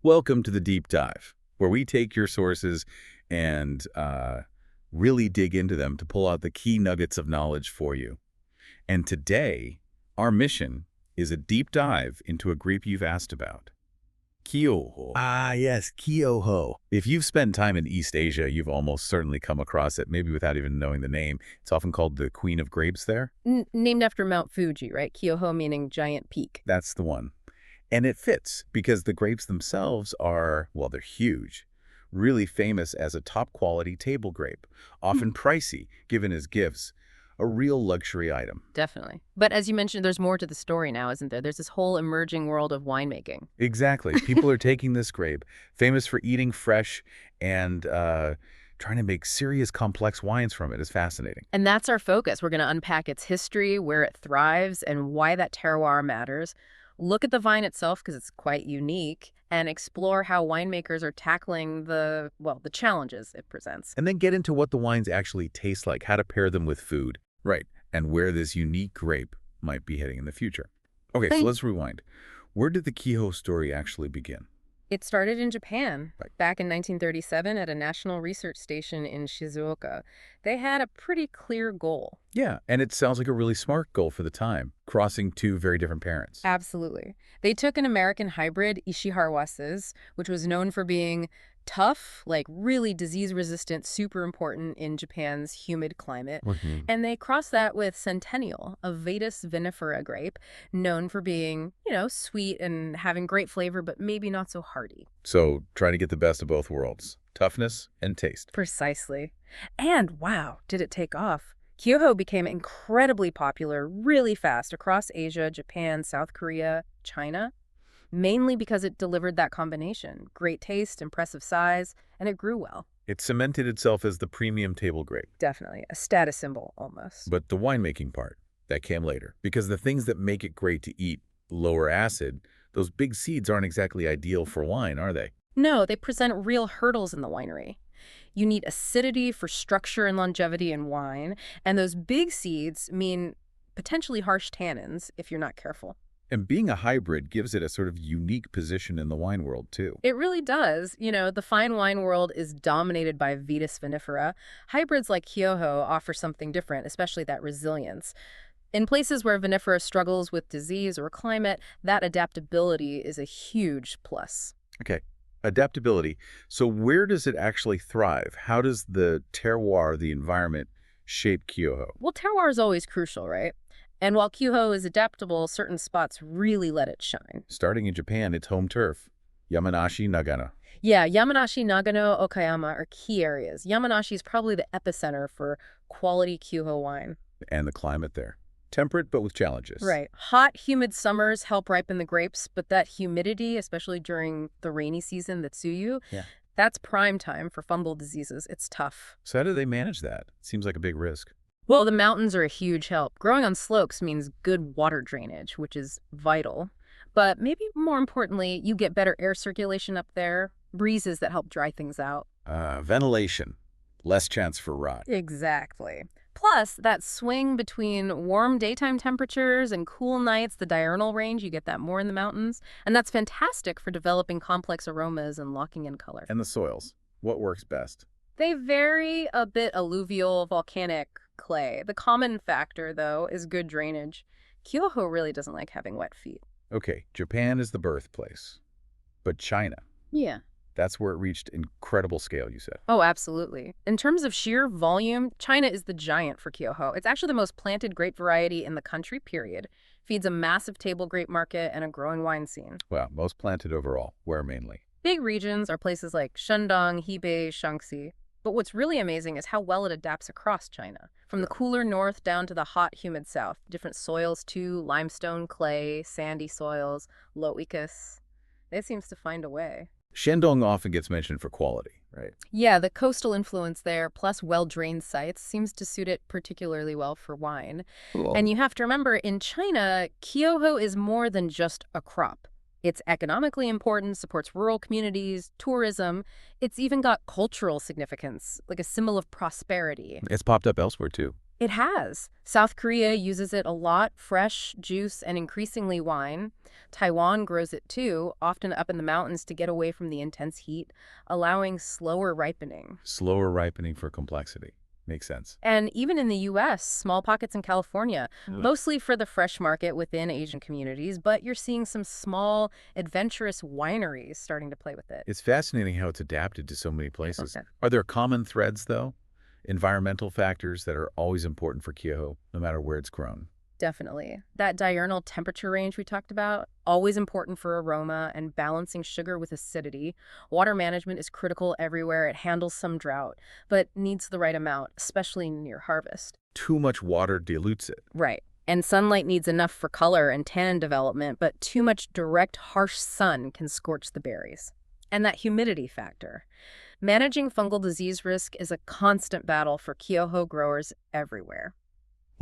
Welcome to the Deep Dive, where we take your sources and really dig into them to pull out the key nuggets of knowledge for you. And today, our mission is a deep dive into a grape you've asked about, Kyoho. Ah, yes, Kyoho. If you've spent time in East Asia, you've almost certainly come across it, maybe without even knowing the name. It's often called the Queen of Grapes there. Named after Mount Fuji, right? Kyoho meaning giant peak. That's the one. And it fits because the grapes themselves are, well, they're huge, really famous as a top-quality table grape, often pricey, given as gifts, a real luxury item. Definitely. But as you mentioned, there's more to the story now, isn't there? There's this whole emerging world of winemaking. Exactly. People are taking this grape, famous for eating fresh and trying to make serious, complex wines from it. It's fascinating. And that's our focus. We're going to unpack its history, where it thrives, and why that terroir matters. Look at the vine itself, because it's quite unique, and explore how winemakers are tackling the challenges it presents. And then get into what the wines actually taste like, how to pair them with food. Right. And where this unique grape might be heading in the future. Okay, so let's rewind. Where did the Kyoho story actually begin? It started in Japan, back in 1937 at a national research station in Shizuoka. They had a pretty clear goal. Yeah, and it sounds like a really smart goal for the time, crossing two very different parents. Absolutely. They took an American hybrid, Ishiharawase, which was known for being tough, like really disease-resistant, super important in Japan's humid climate. And they crossed that with Centennial, a Vitis vinifera grape, known for being, sweet and having great flavor, but maybe not so hearty. So trying to get the best of both worlds, toughness and taste. Precisely. And wow, did it take off. Kyoho became incredibly popular really fast across Asia, Japan, South Korea, China, mainly because it delivered that combination. Great taste, impressive size, and it grew well. It cemented itself as the premium table grape. Definitely. A status symbol, almost. But the winemaking part, that came later. Because the things that make it great to eat, lower acid, those big seeds aren't exactly ideal for wine, are they? No, they present real hurdles in the winery. You need acidity for structure and longevity in wine, and those big seeds mean potentially harsh tannins if you're not careful. And being a hybrid gives it a sort of unique position in the wine world, too. It really does. The fine wine world is dominated by Vitis vinifera. Hybrids like Kyoho offer something different, especially that resilience. In places where vinifera struggles with disease or climate, that adaptability is a huge plus. Okay, adaptability. So where does it actually thrive? How does the terroir, the environment, shape Kyoho? Well, terroir is always crucial, right? And while Kyoho is adaptable, certain spots really let it shine. Starting in Japan, it's home turf. Yamanashi, Nagano. Yeah, Yamanashi, Nagano, Okayama are key areas. Yamanashi is probably the epicenter for quality Kyoho wine. And the climate there. Temperate, but with challenges. Right. Hot, humid summers help ripen the grapes, but that humidity, especially during the rainy season, the tsuyu, that's prime time for fungal diseases. It's tough. So how do they manage that? Seems like a big risk. Well, the mountains are a huge help. Growing on slopes means good water drainage, which is vital. But maybe more importantly, you get better air circulation up there, breezes that help dry things out. Ventilation. Less chance for rot. Exactly. Plus, that swing between warm daytime temperatures and cool nights, the diurnal range, you get that more in the mountains. And that's fantastic for developing complex aromas and locking in color. And the soils. What works best? They vary a bit. Alluvial, volcanic, clay. The common factor, though, is good drainage. Kyoho really doesn't like having wet feet. Okay, Japan is the birthplace. But China. Yeah. That's where it reached incredible scale, you said. Oh, absolutely. In terms of sheer volume, China is the giant for Kyoho. It's actually the most planted grape variety in the country, period. Feeds a massive table grape market and a growing wine scene. Well, most planted overall. Where mainly? Big regions are places like Shandong, Hebei, Shaanxi. But what's really amazing is how well it adapts across China. From the cooler north down to the hot, humid south. Different soils, too. Limestone, clay, sandy soils, loicus. It seems to find a way. Shandong often gets mentioned for quality, right? Yeah, the coastal influence there, plus well-drained sites, seems to suit it particularly well for wine. Cool. And you have to remember, in China, Kyoho is more than just a crop. It's economically important, supports rural communities, tourism. It's even got cultural significance, like a symbol of prosperity. It's popped up elsewhere, too. It has. South Korea uses it a lot, fresh, juice, and increasingly wine. Taiwan grows it too, often up in the mountains to get away from the intense heat, allowing slower ripening. Slower ripening for complexity. Makes sense. And even in the U.S., small pockets in California, mostly for the fresh market within Asian communities, but you're seeing some small, adventurous wineries starting to play with it. It's fascinating how it's adapted to so many places. Okay. Are there common threads, though? Environmental factors that are always important for Kyoho, no matter where it's grown. Definitely. That diurnal temperature range we talked about, always important for aroma and balancing sugar with acidity. Water management is critical everywhere. It handles some drought, but needs the right amount, especially near harvest. Too much water dilutes it. Right. And sunlight needs enough for color and tannin development, but too much direct, harsh sun can scorch the berries. And that humidity factor. Managing fungal disease risk is a constant battle for Kyoho growers everywhere.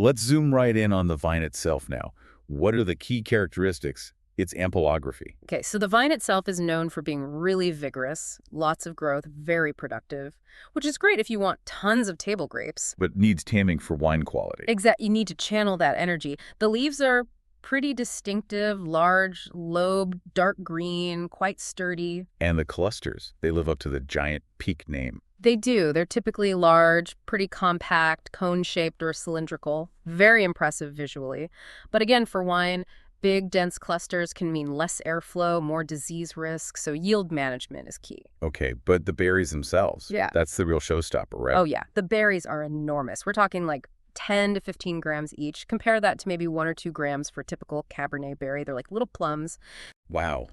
Let's zoom right in on the vine itself now. What are the key characteristics? Its ampelography. Okay, so the vine itself is known for being really vigorous, lots of growth, very productive, which is great if you want tons of table grapes. But needs taming for wine quality. Exactly, you need to channel that energy. The leaves are pretty distinctive, large, lobed, dark green, quite sturdy. And the clusters, they live up to the giant peak name. They do. They're typically large, pretty compact, cone-shaped or cylindrical. Very impressive visually. But again, for wine, big, dense clusters can mean less airflow, more disease risk, so yield management is key. Okay, but the berries themselves, Yeah. that's the real showstopper, right? Oh, yeah. The berries are enormous. We're talking like 10 to 15 grams each. Compare that to maybe 1 or 2 grams for typical Cabernet berry. They're like little plums. Wow.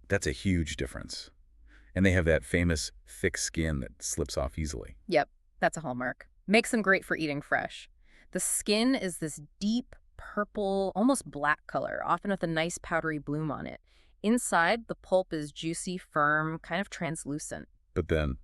That's a huge difference. And they have that famous thick skin that slips off easily. Yep, that's a hallmark. Makes them great for eating fresh. The skin is this deep purple, almost black color, often with a nice powdery bloom on it. Inside, the pulp is juicy, firm, kind of translucent. But then,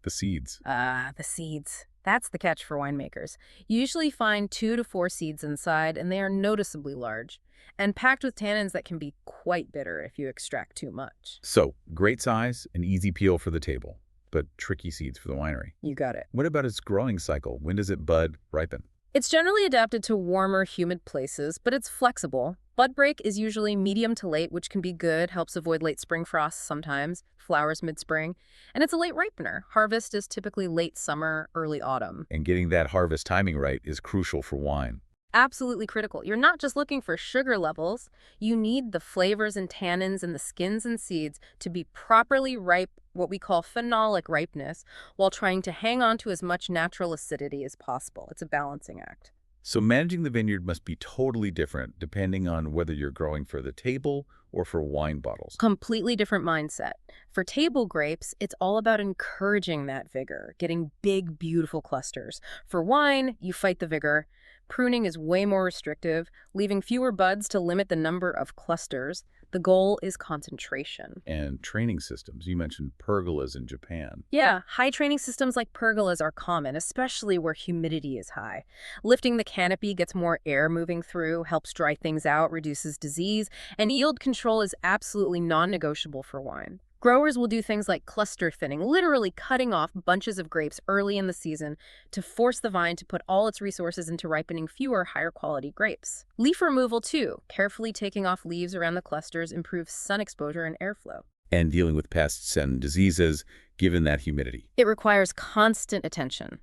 the seeds. The seeds. That's the catch for winemakers. You usually find 2 to 4 seeds inside, and they are noticeably large, and packed with tannins that can be quite bitter if you extract too much. So, great size and easy peel for the table, but tricky seeds for the winery. You got it. What about its growing cycle? When does it bud, ripen? It's generally adapted to warmer, humid places, but it's flexible. Bud break is usually medium to late, which can be good, helps avoid late spring frosts sometimes, flowers mid-spring, and it's a late ripener. Harvest is typically late summer, early autumn. And getting that harvest timing right is crucial for wine. Absolutely critical. You're not just looking for sugar levels. You need the flavors and tannins in the skins and seeds to be properly ripe, what we call phenolic ripeness, while trying to hang on to as much natural acidity as possible. It's a balancing act. So managing the vineyard must be totally different depending on whether you're growing for the table or for wine bottles. Completely different mindset. For table grapes, it's all about encouraging that vigor, getting big, beautiful clusters. For wine, you fight the vigor. Pruning is way more restrictive, leaving fewer buds to limit the number of clusters. The goal is concentration. And training systems. You mentioned pergolas in Japan. Yeah, high training systems like pergolas are common, especially where humidity is high. Lifting the canopy gets more air moving through, helps dry things out, reduces disease, and yield control is absolutely non-negotiable for wine. Growers will do things like cluster thinning, literally cutting off bunches of grapes early in the season to force the vine to put all its resources into ripening fewer, higher quality grapes. Leaf removal, too. Carefully taking off leaves around the clusters improves sun exposure and airflow. And dealing with pests and diseases, given that humidity. It requires constant attention.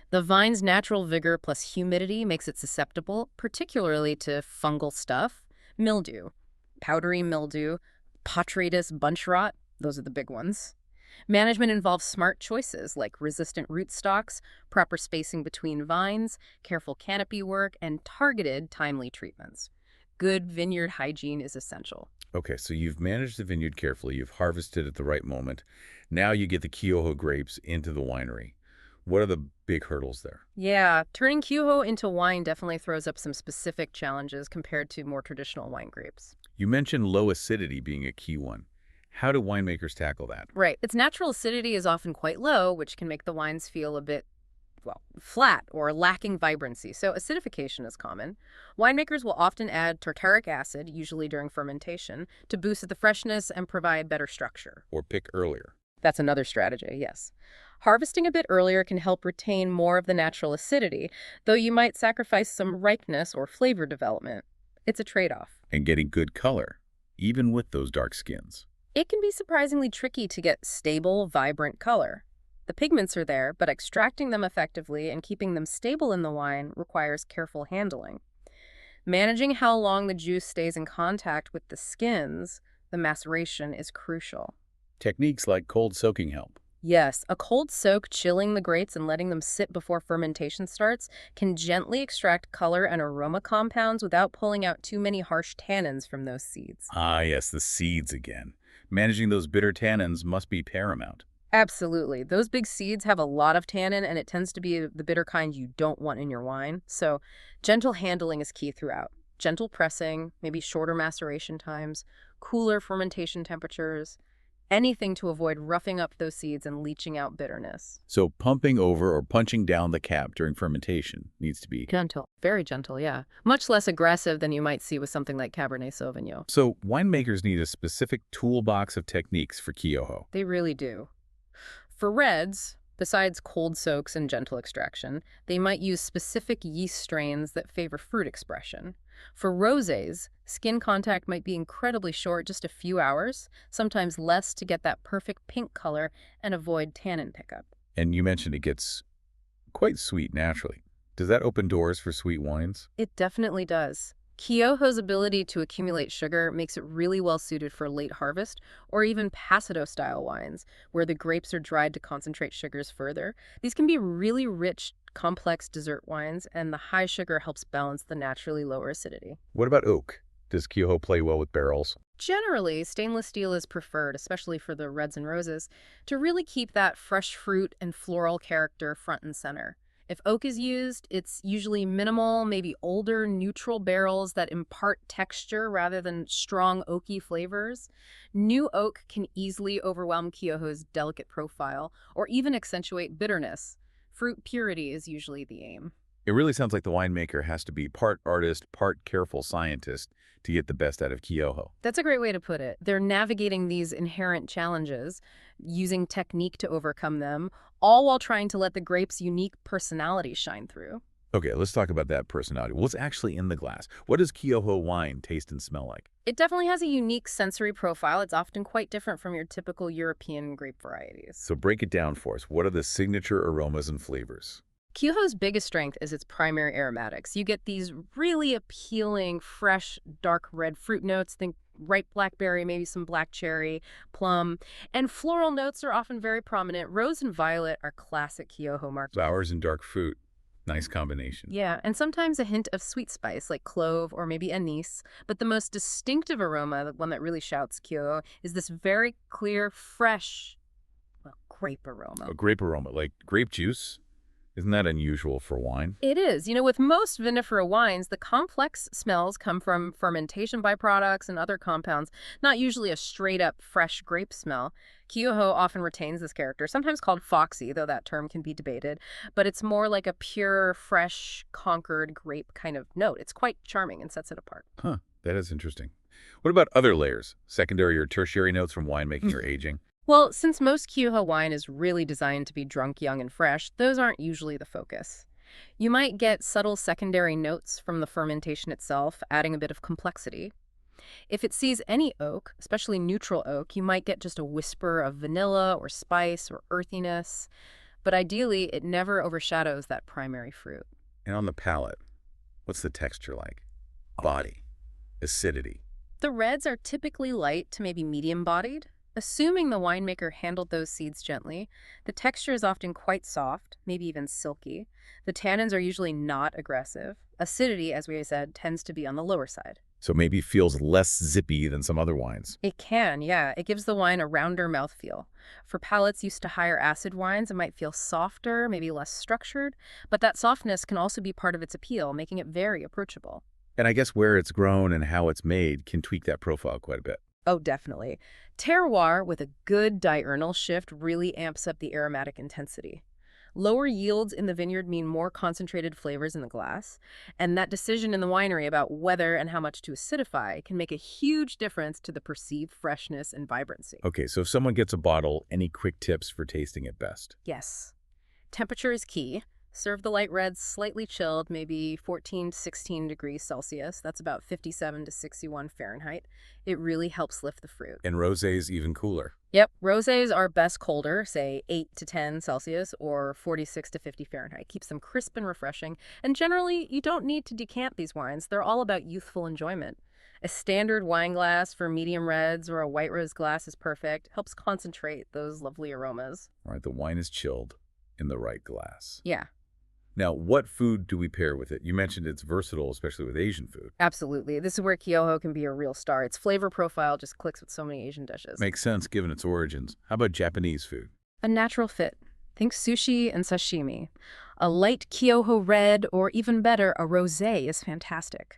The vine's natural vigor plus humidity makes it susceptible, particularly to fungal stuff, mildew, powdery mildew, Botrytis bunch rot. Those are the big ones. Management involves smart choices like resistant rootstocks, proper spacing between vines, careful canopy work, and targeted, timely treatments. Good vineyard hygiene is essential. Okay, so you've managed the vineyard carefully, you've harvested at the right moment. Now you get the Kyoho grapes into the winery. What are the big hurdles there? Yeah, turning Kyoho into wine definitely throws up some specific challenges compared to more traditional wine grapes. You mentioned low acidity being a key one. How do winemakers tackle that? Right. Its natural acidity is often quite low, which can make the wines feel a bit, well, flat or lacking vibrancy. So acidification is common. Winemakers will often add tartaric acid, usually during fermentation, to boost the freshness and provide better structure. Or pick earlier? That's another strategy, yes. Harvesting a bit earlier can help retain more of the natural acidity, though you might sacrifice some ripeness or flavor development. It's a trade-off. And getting good color, even with those dark skins. It can be surprisingly tricky to get stable, vibrant color. The pigments are there, but extracting them effectively and keeping them stable in the wine requires careful handling. Managing how long the juice stays in contact with the skins, the maceration, is crucial. Techniques like cold soaking help. Yes, a cold soak, chilling the grapes and letting them sit before fermentation starts, can gently extract color and aroma compounds without pulling out too many harsh tannins from those seeds. Ah, yes, the seeds again. Managing those bitter tannins must be paramount. Absolutely. Those big seeds have a lot of tannin, and it tends to be the bitter kind you don't want in your wine. So gentle handling is key throughout. Gentle pressing, maybe shorter maceration times, cooler fermentation temperatures, anything to avoid roughing up those seeds and leaching out bitterness. So pumping over or punching down the cap during fermentation needs to be Gentle. Very gentle, yeah. Much less aggressive than you might see with something like Cabernet Sauvignon. So winemakers need a specific toolbox of techniques for Kyoho. They really do. For reds, besides cold soaks and gentle extraction, they might use specific yeast strains that favor fruit expression. For rosés, skin contact might be incredibly short, just a few hours, sometimes less, to get that perfect pink color and avoid tannin pickup. And you mentioned it gets quite sweet naturally. Does that open doors for sweet wines? It definitely does. Kyoho's ability to accumulate sugar makes it really well suited for late harvest or even passado-style wines, where the grapes are dried to concentrate sugars further. These can be really rich, complex dessert wines, and the high sugar helps balance the naturally lower acidity. What about oak? Does Kyoho play well with barrels? Generally, stainless steel is preferred, especially for the reds and roses, to really keep that fresh fruit and floral character front and center. If oak is used, it's usually minimal, maybe older, neutral barrels that impart texture rather than strong oaky flavors. New oak can easily overwhelm Kyoho's delicate profile or even accentuate bitterness. Fruit purity is usually the aim. It really sounds like the winemaker has to be part artist, part careful scientist to get the best out of Kyoho. That's a great way to put it. They're navigating these inherent challenges, using technique to overcome them, all while trying to let the grape's unique personality shine through. Okay, let's talk about that personality. What's actually in the glass? What does Kyoho wine taste and smell like? It definitely has a unique sensory profile. It's often quite different from your typical European grape varieties. So break it down for us. What are the signature aromas and flavors? Kyoho's biggest strength is its primary aromatics. You get these really appealing, fresh, dark red fruit notes. Think ripe blackberry, maybe some black cherry, plum. And floral notes are often very prominent. Rose and violet are classic Kyoho marks. Flowers and dark fruit. Nice combination. Yeah, and sometimes a hint of sweet spice like clove or maybe anise. But the most distinctive aroma, the one that really shouts Kyoho, is this very clear, fresh, grape aroma. A grape aroma, like grape juice? Isn't that unusual for wine? It is. You know, with most vinifera wines, the complex smells come from fermentation byproducts and other compounds, not usually a straight-up fresh grape smell. Kyoho often retains this character, sometimes called foxy, though that term can be debated, but it's more like a pure, fresh, conquered grape kind of note. It's quite charming and sets it apart. Huh, that is interesting. What about other layers? Secondary or tertiary notes from winemaking or aging? Well, since most Kyoho wine is really designed to be drunk young and fresh, those aren't usually the focus. You might get subtle secondary notes from the fermentation itself, adding a bit of complexity. If it sees any oak, especially neutral oak, you might get just a whisper of vanilla or spice or earthiness, but ideally it never overshadows that primary fruit. And on the palate, what's the texture like? Body, acidity. The reds are typically light to maybe medium-bodied. Assuming the winemaker handled those seeds gently, the texture is often quite soft, maybe even silky. The tannins are usually not aggressive. Acidity, as we said, tends to be on the lower side. So maybe feels less zippy than some other wines. It can, yeah. It gives the wine a rounder mouthfeel. For palates used to higher acid wines, it might feel softer, maybe less structured, but that softness can also be part of its appeal, making it very approachable. And I guess where it's grown and how it's made can tweak that profile quite a bit. Oh, definitely. Terroir with a good diurnal shift really amps up the aromatic intensity. Lower yields in the vineyard mean more concentrated flavors in the glass, and that decision in the winery about whether and how much to acidify can make a huge difference to the perceived freshness and vibrancy. Okay, so if someone gets a bottle, any quick tips for tasting it best? Yes. Temperature is key. Serve the light reds slightly chilled, maybe 14 to 16 degrees Celsius. That's about 57 to 61 Fahrenheit. It really helps lift the fruit. And rosés even cooler. Yep, rosés are best colder, say 8 to 10 Celsius or 46 to 50 Fahrenheit. Keeps them crisp and refreshing. And generally, you don't need to decant these wines. They're all about youthful enjoyment. A standard wine glass for medium reds or a white rose glass is perfect. Helps concentrate those lovely aromas. All right, the wine is chilled in the right glass. Yeah. Now, what food do we pair with it? You mentioned it's versatile, especially with Asian food. Absolutely. This is where Kyoho can be a real star. Its flavor profile just clicks with so many Asian dishes. Makes sense given its origins. How about Japanese food? A natural fit. Think sushi and sashimi. A light Kyoho red, or even better, a rosé is fantastic.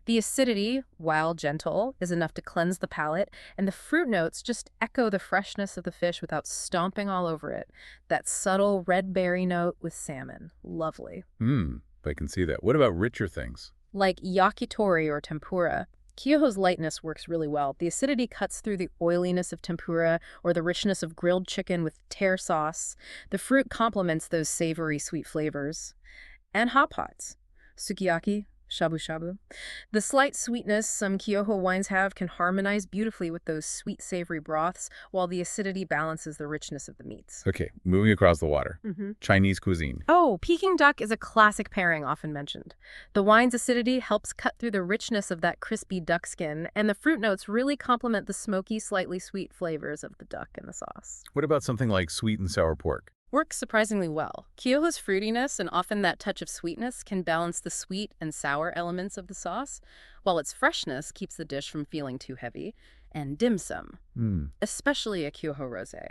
The acidity, while gentle, is enough to cleanse the palate, and the fruit notes just echo the freshness of the fish without stomping all over it. That subtle red berry note with salmon. Lovely. I can see that. What about richer things? Like yakitori or tempura, Kyoho's lightness works really well. The acidity cuts through the oiliness of tempura or the richness of grilled chicken with tear sauce. The fruit complements those savory, sweet flavors. And hot pots. Sukiyaki, shabu-shabu. The slight sweetness some Kyoho wines have can harmonize beautifully with those sweet, savory broths, while the acidity balances the richness of the meats. Okay, moving across the water. Chinese cuisine. Oh, Peking duck is a classic pairing often mentioned. The wine's acidity helps cut through the richness of that crispy duck skin, and the fruit notes really complement the smoky, slightly sweet flavors of the duck in the sauce. What about something like sweet and sour pork? Works surprisingly well. Kyoho's fruitiness and often that touch of sweetness can balance the sweet and sour elements of the sauce, while its freshness keeps the dish from feeling too heavy. And dim sum, especially a Kyoho rosé.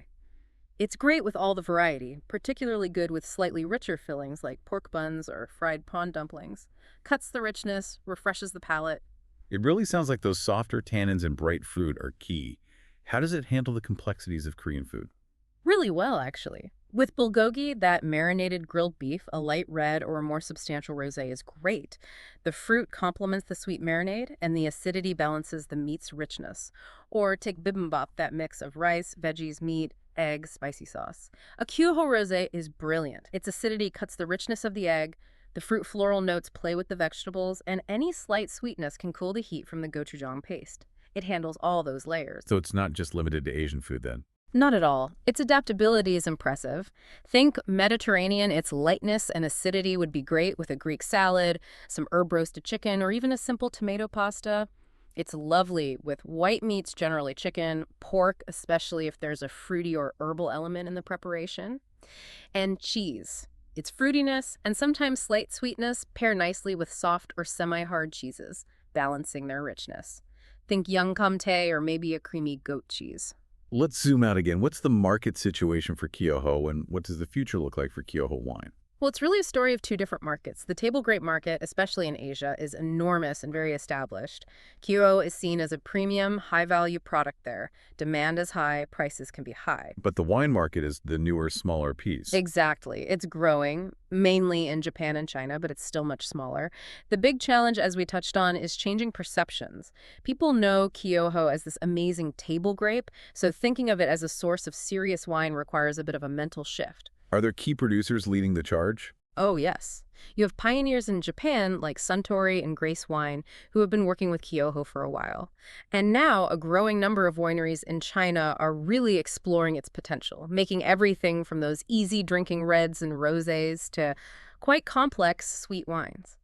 It's great with all the variety, particularly good with slightly richer fillings like pork buns or fried prawn dumplings. Cuts the richness, refreshes the palate. It really sounds like those softer tannins and bright fruit are key. How does it handle the complexities of Korean food? Really well, actually. With bulgogi, that marinated grilled beef, a light red or a more substantial rosé is great. The fruit complements the sweet marinade, and the acidity balances the meat's richness. Or take bibimbap, that mix of rice, veggies, meat, egg, spicy sauce. A Kyoho rosé is brilliant. Its acidity cuts the richness of the egg, the fruit floral notes play with the vegetables, and any slight sweetness can cool the heat from the gochujang paste. It handles all those layers. So it's not just limited to Asian food then? Not at all. Its adaptability is impressive. Think Mediterranean, its lightness and acidity would be great with a Greek salad, some herb-roasted chicken, or even a simple tomato pasta. It's lovely with white meats, generally chicken, pork, especially if there's a fruity or herbal element in the preparation, and cheese. Its fruitiness and sometimes slight sweetness pair nicely with soft or semi-hard cheeses, balancing their richness. Think young comté or maybe a creamy goat cheese. Let's zoom out again. What's the market situation for Kyoho, and what does the future look like for Kyoho wine? Well, it's really a story of two different markets. The table grape market, especially in Asia, is enormous and very established. Kyoho is seen as a premium, high-value product there. Demand is high, prices can be high. But the wine market is the newer, smaller piece. Exactly. It's growing, mainly in Japan and China, but it's still much smaller. The big challenge, as we touched on, is changing perceptions. People know Kyoho as this amazing table grape, so thinking of it as a source of serious wine requires a bit of a mental shift. Are there key producers leading the charge? Oh, yes. You have pioneers in Japan like Suntory and Grace Wine who have been working with Kyoho for a while. And now a growing number of wineries in China are really exploring its potential, making everything from those easy drinking reds and rosés to quite complex sweet wines.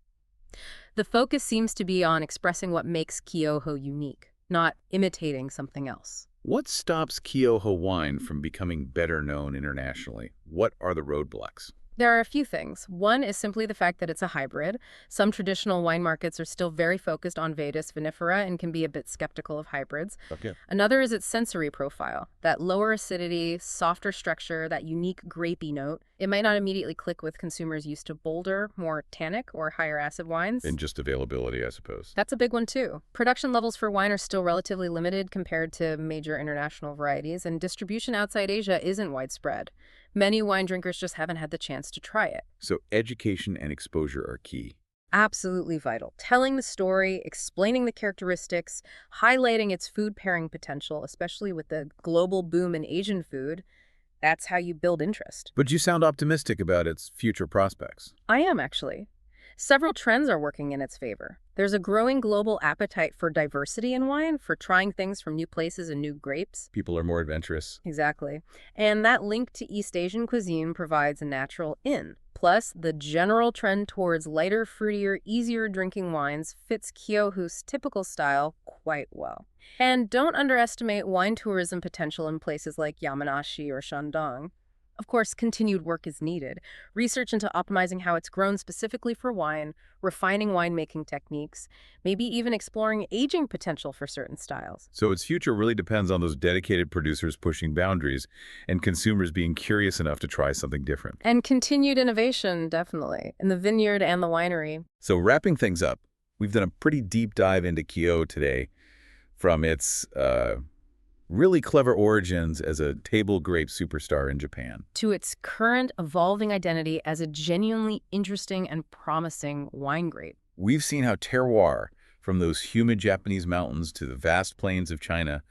The focus seems to be on expressing what makes Kyoho unique, not imitating something else. What stops Kyoho wine from becoming better known internationally? What are the roadblocks? There are a few things. One is simply the fact that it's a hybrid. Some traditional wine markets are still very focused on Vitis vinifera and can be a bit skeptical of hybrids. Okay. Another is its sensory profile. That lower acidity, softer structure, that unique grapey note. It might not immediately click with consumers used to bolder, more tannic or higher acid wines. And just availability, I suppose. That's a big one too. Production levels for wine are still relatively limited compared to major international varieties, and distribution outside Asia isn't widespread. Many wine drinkers just haven't had the chance to try it. So education and exposure are key. Absolutely vital. Telling the story, explaining the characteristics, highlighting its food pairing potential, especially with the global boom in Asian food, that's how you build interest. But you sound optimistic about its future prospects. I am, actually. Several trends are working in its favor. There's a growing global appetite for diversity in wine, for trying things from new places and new grapes. People are more adventurous. Exactly. And that link to East Asian cuisine provides a natural in. Plus, the general trend towards lighter, fruitier, easier drinking wines fits Kyoho's typical style quite well. And don't underestimate wine tourism potential in places like Yamanashi or Shandong. Of course, continued work is needed. Research into optimizing how it's grown specifically for wine, refining winemaking techniques, maybe even exploring aging potential for certain styles. So its future really depends on those dedicated producers pushing boundaries and consumers being curious enough to try something different. And continued innovation, definitely, in the vineyard and the winery. So wrapping things up, we've done a pretty deep dive into Kyoho today, from its really clever origins as a table grape superstar in Japan. To its current evolving identity as a genuinely interesting and promising wine grape. We've seen how terroir, from those humid Japanese mountains to the vast plains of China,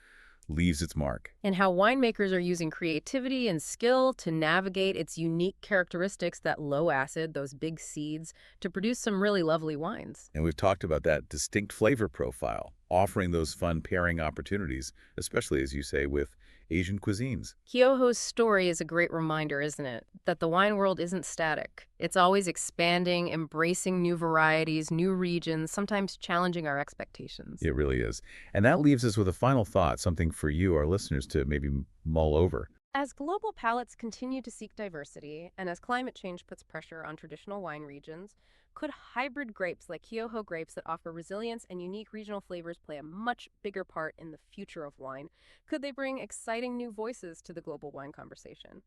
leaves its mark. And how winemakers are using creativity and skill to navigate its unique characteristics, that low acid, those big seeds, to produce some really lovely wines. And we've talked about that distinct flavor profile, offering those fun pairing opportunities, especially, as you say, with Asian cuisines. Kyoho's story is a great reminder, isn't it? That the wine world isn't static. It's always expanding, embracing new varieties, new regions, sometimes challenging our expectations. It really is. And that leaves us with a final thought, something for you, our listeners, to maybe mull over. As global palates continue to seek diversity, and as climate change puts pressure on traditional wine regions, could hybrid grapes like Kyoho grapes that offer resilience and unique regional flavors play a much bigger part in the future of wine? Could they bring exciting new voices to the global wine conversation?